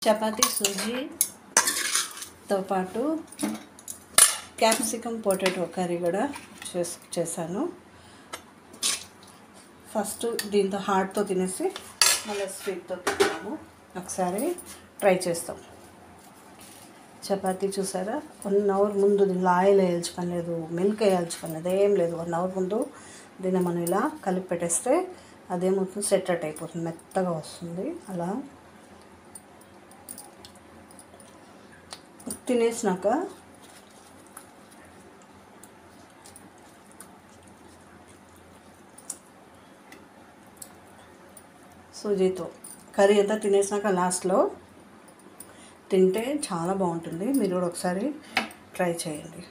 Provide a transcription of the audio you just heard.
చపాతీ సూజీతో పాటు capsicum potato curry కూడా చేశాను. ఫస్ట్ దీంతో హాట్తో తినేసి మళ్ళీ స్వీట్తో తిన్నాము. ఒకసారి ట్రై చేస్తాం. చపాతీ చూసారా, 1 అవర్ ముందు దీనిలో ఆయిల్ వేయాల్సిన పని లేదు, మిల్క్ వేయాల్సిన పని లేదు, ఏం లేదు. 1 అవర్ ముందు దీన్ని మనం ఇలా కలిపి పెట్టేస్తే అదేమవుతుంది, సెట్ అయిపోతుంది, మెత్తగా వస్తుంది. అలా తినేసినాక సూజీతో కర్రీ అంతా తినేసినాక లాస్ట్లో తింటే చాలా బాగుంటుంది. మీరు కూడా ఒకసారి ట్రై చేయండి.